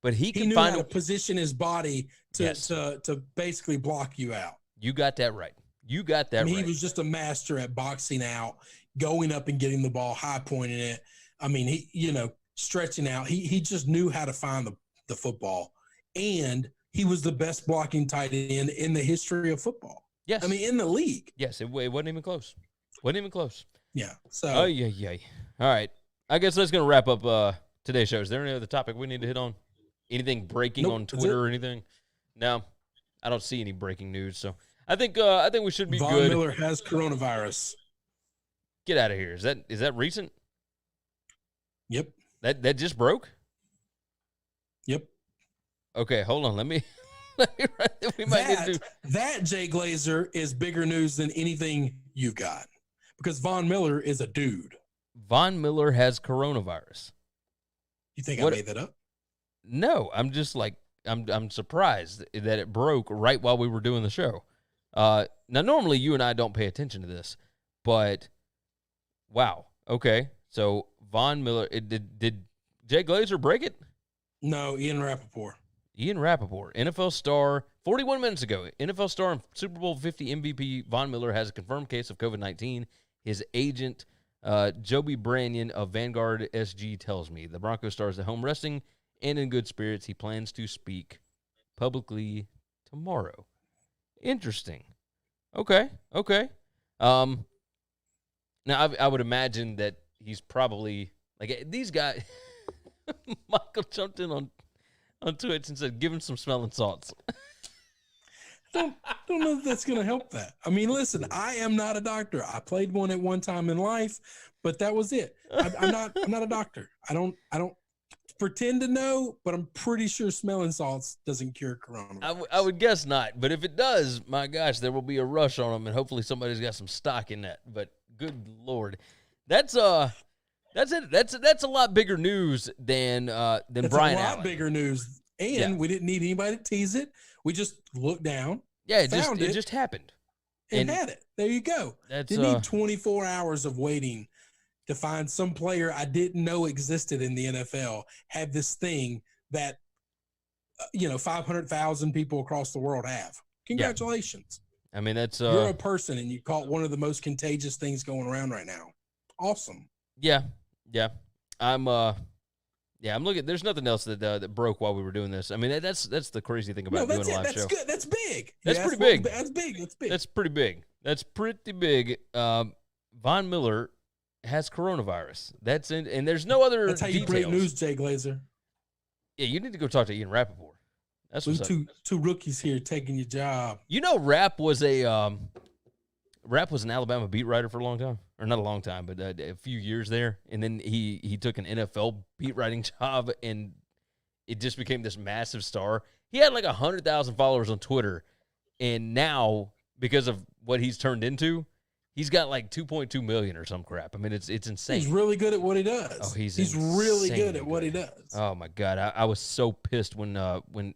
but he could knew find how to position his body to basically block you out. You got that right. You got that right. He was just a master at boxing out, going up and getting the ball, high pointing it. I mean, he stretching out. He just knew how to find the football, and he was the best blocking tight end in the history of football. Yes, I mean in the league. Yes, it wasn't even close. Wasn't even close. Yeah. So. Oh yeah. All right. I guess that's going to wrap up today's show. Is there any other topic we need to hit on? Anything breaking on Twitter or anything? No, I don't see any breaking news. So I think we should be Von good. Miller has coronavirus. Get out of here. Is that recent? Yep. That just broke? Yep. Okay, hold on. Let me we might need to do that Jay Glazer is bigger news than anything you've got. Because Von Miller is a dude. Von Miller has coronavirus. You think I made that up? No, I'm just like I'm surprised that it broke right while we were doing the show. Now normally you and I don't pay attention to this, but wow. Okay. So Von Miller, did Jay Glazer break it? No, Ian Rappaport. Ian Rappaport, NFL star, 41 minutes ago, NFL star and Super Bowl 50 MVP Von Miller has a confirmed case of COVID-19. His agent, Joby Branyan of Vanguard SG, tells me the Broncos star is at home resting and in good spirits. He plans to speak publicly tomorrow. Interesting. Okay. Now, I would imagine that he's probably, like, these guys, Michael jumped in on Twitch and said, give him some smelling salts. Don't know if that's going to help that. I mean, listen, I am not a doctor. I played one at one time in life, but that was it. I'm not a doctor. I don't pretend to know, but I'm pretty sure smelling salts doesn't cure coronavirus. I would guess not, but if it does, my gosh, there will be a rush on them, and hopefully somebody's got some stock in that. But good Lord, that's it. That's a lot bigger news than Brian Allen. A lot bigger news, and we didn't need anybody to tease it. We just looked down. Yeah, it just happened. And had it. There you go. Didn't need 24 hours of waiting to find some player I didn't know existed in the NFL have this thing that 500,000 people across the world have. Congratulations. Yeah. I mean, that's you're a person and you caught one of the most contagious things going around right now. Awesome. Yeah. I'm looking. There's nothing else that broke while we were doing this. I mean, that's the crazy thing about doing a live show. That's good. That's big. That's pretty big. That's big. That's pretty big. That's pretty big. Von Miller has coronavirus. That's in, and there's no other. That's how you break news, Jay Glazer. Yeah, you need to go talk to Ian Rappaport. That's what's two rookies here taking your job. You know, Rapp was an Alabama beat writer for a long time, or not a long time, but a few years there, and then he took an NFL beat writing job, and it just became this massive star. He had like 100,000 followers on Twitter, and now because of what he's turned into, he's got like 2.2 million or some crap. I mean, it's insane. He's really good at what he does. Oh, he's really good at what he does. Oh my God, I was so pissed when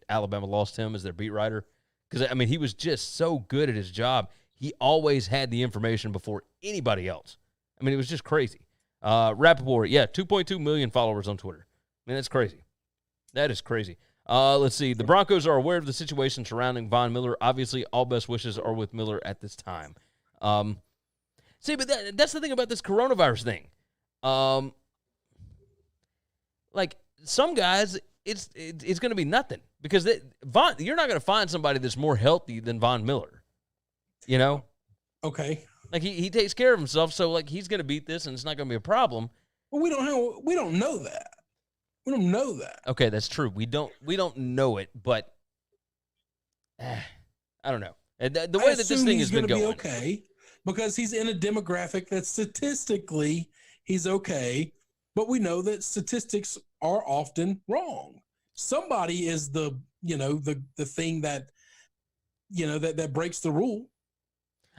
Alabama lost him as their beat writer, because I mean he was just so good at his job. He always had the information before anybody else. I mean, it was just crazy. Rappaport, 2.2 million followers on Twitter. I mean, that's crazy. That is crazy. Let's see. The Broncos are aware of the situation surrounding Von Miller. Obviously, all best wishes are with Miller at this time. See, but that's the thing about this coronavirus thing. Like, some guys, it's going to be nothing. Because you're not going to find somebody that's more healthy than Von Miller. You know? Okay. Like, he takes care of himself, so, like, he's going to beat this, and it's not going to be a problem. Well, we don't know that. We don't know that. Okay, that's true. We don't know it, but I don't know. The way that this thing has been going. Be okay, because he's in a demographic that statistically he's okay, but we know that statistics are often wrong. Somebody is the thing that that breaks the rule.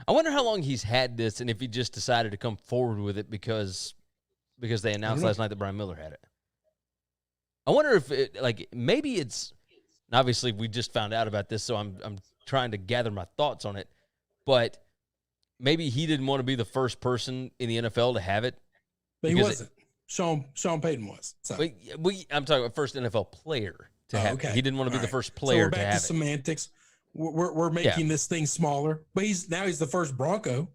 I wonder how long he's had this, and if he just decided to come forward with it because they announced last night that Brian Miller had it. I wonder if maybe it's, obviously we just found out about this, so I'm trying to gather my thoughts on it, but maybe he didn't want to be the first person in the NFL to have it. But he wasn't. Sean Payton was. So. I'm talking about first NFL player to have it. He didn't want to be the first player so we're back to have to semantics. We're making this thing smaller, but he's the first Bronco.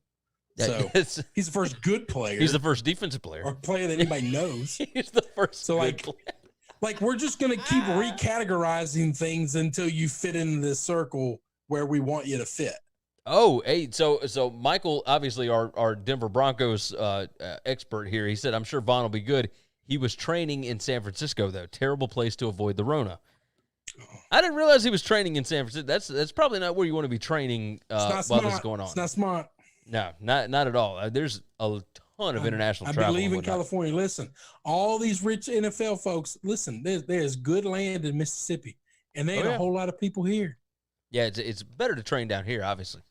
So he's the first good player. He's the first defensive player. Or player that anybody knows. He's the first good player. Like, we're just going to keep recategorizing things until you fit in this circle where we want you to fit. Oh, hey, so Michael, obviously our Denver Broncos expert here, he said, I'm sure Von will be good. He was training in San Francisco, though. Terrible place to avoid the Rona. I didn't realize he was training in San Francisco. That's probably not where you want to be training while this is going on. It's not smart. No, not at all. There's a ton of international travel. I believe in California. Listen, all these rich NFL folks, listen, there's good land in Mississippi, and there ain't a whole lot of people here. Yeah, it's better to train down here, obviously.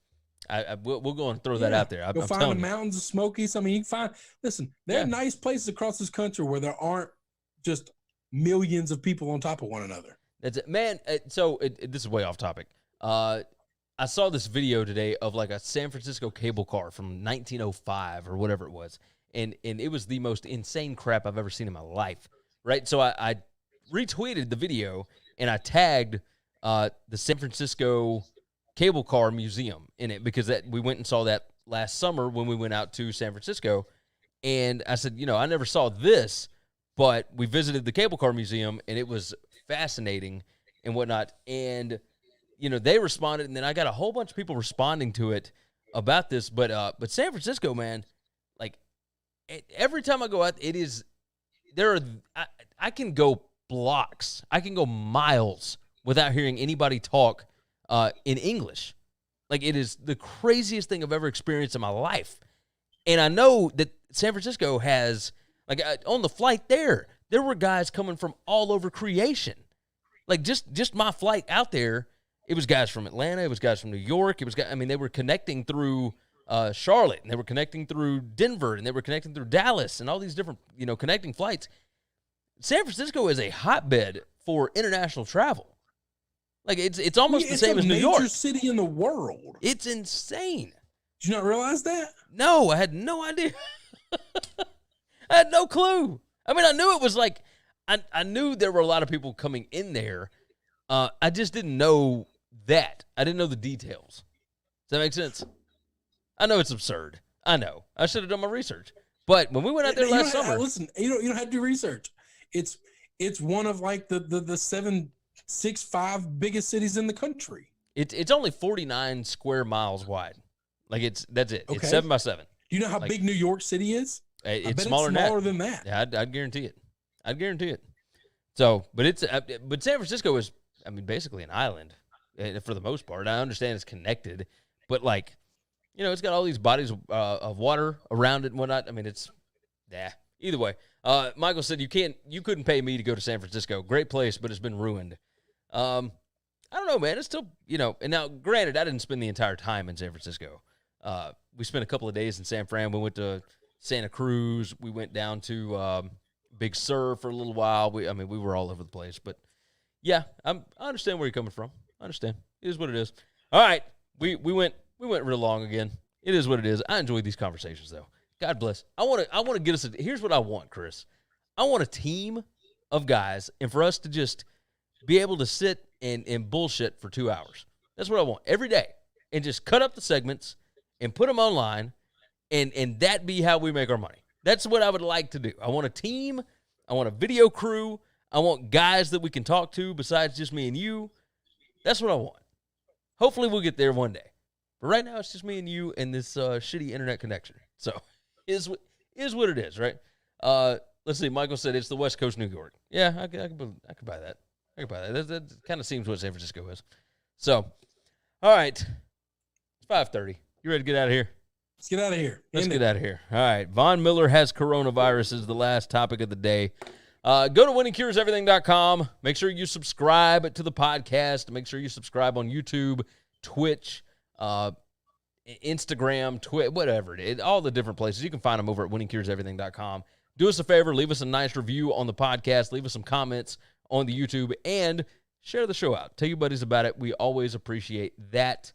We'll go and throw that out there. Go find the mountains of Smokies. I mean, you can find, listen, there are nice places across this country where there aren't just millions of people on top of one another. That's it, man. So this is way off topic. I saw this video today of like a San Francisco cable car from 1905 or whatever it was, and it was the most insane crap I've ever seen in my life. Right, so I retweeted the video and I tagged the San Francisco Cable Car Museum in it because we went and saw that last summer when we went out to San Francisco, and I said, I never saw this, but we visited the Cable Car Museum and it was fascinating and whatnot, and they responded, and then I got a whole bunch of people responding to it about this, but San Francisco, man, like every time I go out, I can go blocks, I can go miles without hearing anybody talk in English. Like, it is the craziest thing I've ever experienced in my life. And I know that San Francisco has, like, on the flight there were guys coming from all over creation. Like, just my flight out there, it was guys from Atlanta, it was guys from New York, they were connecting through Charlotte, and they were connecting through Denver, and they were connecting through Dallas, and all these different, connecting flights. San Francisco is a hotbed for international travel. Like, it's almost the same as New York. It's a major city in the world. It's insane. Did you not realize that? No, I had no idea. I had no clue. I mean, I knew it was like, I knew there were a lot of people coming in there. I just didn't know that. I didn't know the details. Does that make sense? I know it's absurd. I know. I should have done my research. But when we went out there last summer. Listen, you don't have to do research. It's one of like the 765 biggest cities in the country. It's only 49 square miles wide. Like, that's it. Okay. It's 7 by 7. Do you know how big New York City is? It's smaller than that. Yeah, I'd guarantee it. I'd guarantee it. So, but San Francisco is, basically an island for the most part. I understand it's connected, but like, it's got all these bodies of water around it and whatnot. Either way. Michael said you couldn't pay me to go to San Francisco. Great place, but it's been ruined. I don't know, man. It's still, and now granted, I didn't spend the entire time in San Francisco. We spent a couple of days in San Fran. We went to Santa Cruz. We went down to Big Sur for a little while. We were all over the place, but yeah, I understand where you're coming from. I understand. It is what it is. All right. We went real long again. It is what it is. I enjoyed these conversations though. God bless. I want to get us here's what I want, Chris. I want a team of guys, and for us to just be able to sit and bullshit for 2 hours. That's what I want every day, and just cut up the segments and put them online, and that be how we make our money. That's what I would like to do. I want a team. I want a video crew. I want guys that we can talk to besides just me and you. That's what I want. Hopefully we'll get there one day. But right now it's just me and you and this shitty internet connection. So is what it is, right? Let's see. Michael said it's the West Coast, New York. Yeah, I could buy that. I could buy that. That kind of seems what San Francisco is. So, all right. It's 5:30. You ready to get out of here? Let's get out of here. Let's get out of here. All right. Von Miller has coronavirus is the last topic of the day. Go to winningcureseverything.com. Make sure you subscribe to the podcast. Make sure you subscribe on YouTube, Twitch, Instagram, Twitter, whatever it is. All the different places. You can find them over at winningcureseverything.com. Do us a favor. Leave us a nice review on the podcast. Leave us some comments on the YouTube. And share the show out. Tell your buddies about it. We always appreciate that.